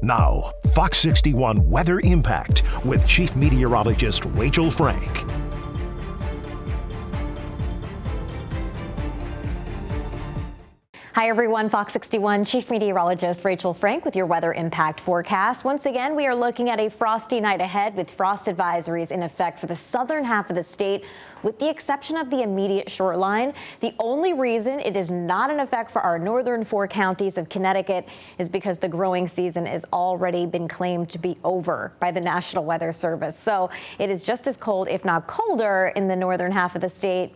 Now, Fox 61 Weather Impact with Chief Meteorologist Rachel Frank. Hi everyone, Fox 61 Chief Meteorologist Rachel Frank with your weather impact forecast. Once again, we are looking at a frosty night ahead with frost advisories in effect for the southern half of the state, with the exception of the immediate shoreline. The only reason it is not in effect for our northern 4 counties of Connecticut is because the growing season has already been claimed to be over by the National Weather Service. So it is just as cold, if not colder, in the northern half of the state.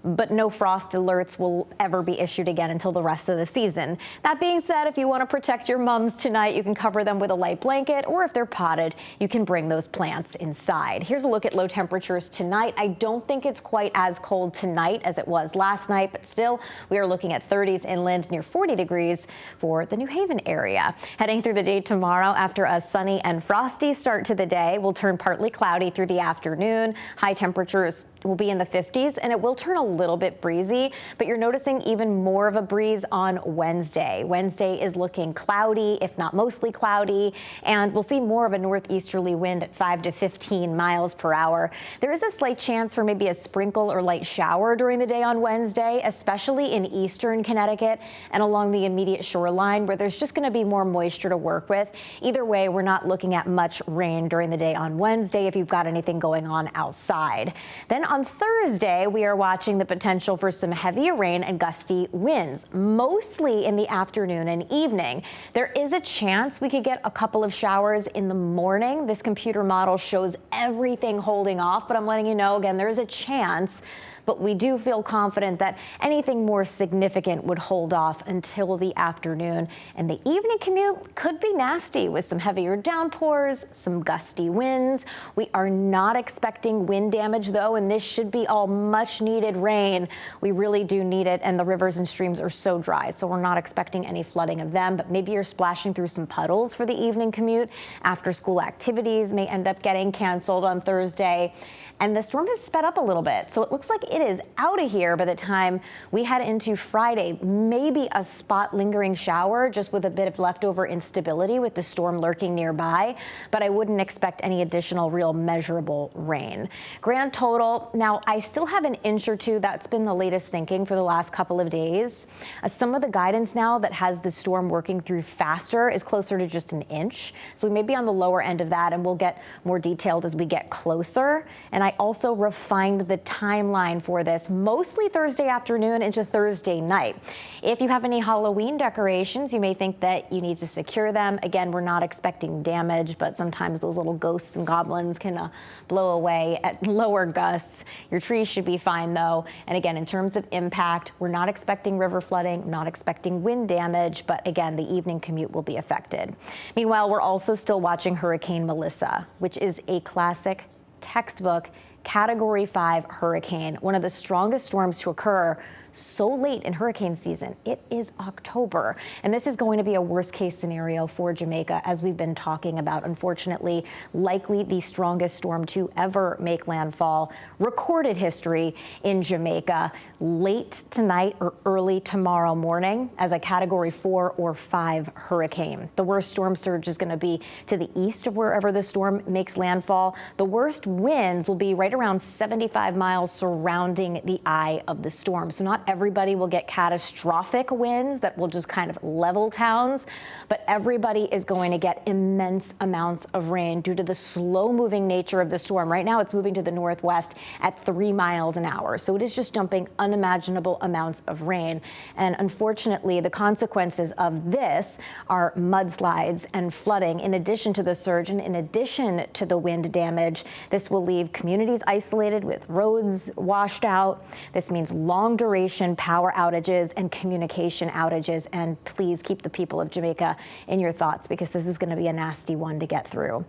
But no frost alerts will ever be issued again until the rest of the season. That being said, if you want to protect your mums tonight, you can cover them with a light blanket, or if they're potted, you can bring those plants inside. Here's a look at low temperatures tonight. I don't think it's quite as cold tonight as it was last night, but still, we are looking at 30s inland, near 40 degrees for the New Haven area. Heading through the day tomorrow, after a sunny and frosty start to the day, will turn partly cloudy through the afternoon. High temperatures will be in the 50s, and it will turn a little bit breezy, but you're noticing even more of a breeze on Wednesday. Wednesday is looking cloudy, if not mostly cloudy, and we'll see more of a northeasterly wind at 5 to 15 miles per hour. There is a slight chance for maybe a sprinkle or light shower during the day on Wednesday, especially in eastern Connecticut and along the immediate shoreline, where there's just going to be more moisture to work with. Either way, we're not looking at much rain during the day on Wednesday if you've got anything going on outside. Then on Thursday, we are watching the potential for some heavier rain and gusty winds, mostly in the afternoon and evening. There is a chance we could get a couple of showers in the morning. This computer model shows everything holding off, but I'm letting you know again, there is a chance. But we do feel confident that anything more significant would hold off until the afternoon. And the evening commute could be nasty with some heavier downpours, some gusty winds. We are not expecting wind damage, though, and this should be all much needed rain. We really do need it, and the rivers and streams are so dry, so we're not expecting any flooding of them. But maybe you're splashing through some puddles for the evening commute. After school activities may end up getting canceled on Thursday. And the storm has sped up a little bit, so it looks like it is out of here by the time we head into Friday. Maybe a spot lingering shower, just with a bit of leftover instability with the storm lurking nearby, but I wouldn't expect any additional real measurable rain. Grand total, now I still have an inch or two. That's been the latest thinking for the last couple of days. Some of the guidance now that has the storm working through faster is closer to just an inch. So we may be on the lower end of that, and we'll get more detailed as we get closer. And I also refined the timeline for this, mostly Thursday afternoon into Thursday night. If you have any Halloween decorations, you may think that you need to secure them. Again, we're not expecting damage, but sometimes those little ghosts and goblins can blow away at lower gusts. Your trees should be fine, though. And again, in terms of impact, we're not expecting river flooding, not expecting wind damage, but again, the evening commute will be affected. Meanwhile, we're also still watching Hurricane Melissa, which is a classic textbook Category 5 hurricane, one of the strongest storms to occur so late in hurricane season. It is October, and this is going to be a worst case scenario for Jamaica, as we've been talking about. Unfortunately, likely the strongest storm to ever make landfall, recorded history in Jamaica, late tonight or early tomorrow morning as a Category 4 or 5 hurricane. The worst storm surge is going to be to the east of wherever the storm makes landfall. The worst winds will be right around 75 miles surrounding the eye of the storm. So not everybody will get catastrophic winds that will just kind of level towns, but everybody is going to get immense amounts of rain due to the slow moving nature of the storm. Right now it's moving to the northwest at 3 miles an hour. So it is just dumping unimaginable amounts of rain. And unfortunately, the consequences of this are mudslides and flooding in addition to the surge and in addition to the wind damage. This will leave communities isolated with roads washed out. This means long duration power outages and communication outages. And please keep the people of Jamaica in your thoughts, because this is going to be a nasty one to get through.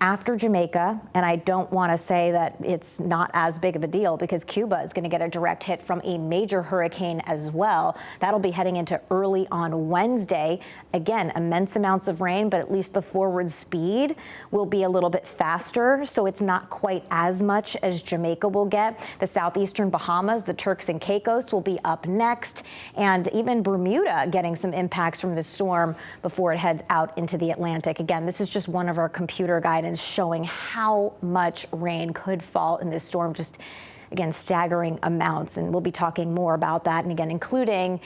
After Jamaica, and I don't want to say that it's not as big of a deal, because Cuba is going to get a direct hit from a major hurricane as well. That'll be heading into early on Wednesday. Again, immense amounts of rain, but at least the forward speed will be a little bit faster, so it's not quite as much as Jamaica will get. The southeastern Bahamas, the Turks and Caicos will be up next, and even Bermuda getting some impacts from the storm before it heads out into the Atlantic. Again, this is just one of our computer guidance showing how much rain could fall in this storm. Just again, staggering amounts, and we'll be talking more about that, and again, including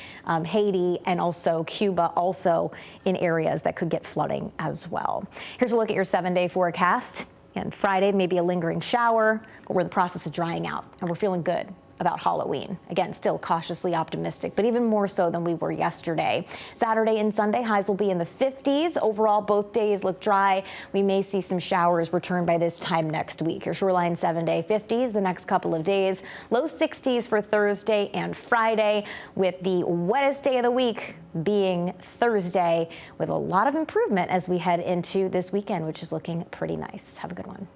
Haiti and also Cuba, also in areas that could get flooding as well. Here's a look at your 7-day forecast. And Friday, maybe a lingering shower, but we're in the process of drying out, and we're feeling good about Halloween. Again, still cautiously optimistic, but even more so than we were yesterday. Saturday and Sunday, highs will be in the 50s. Overall, both days look dry. We may see some showers return by this time next week. Your shoreline 7-day 50s the next couple of days. Low 60s for Thursday and Friday, with the wettest day of the week being Thursday, with a lot of improvement as we head into this weekend, which is looking pretty nice. Have a good one.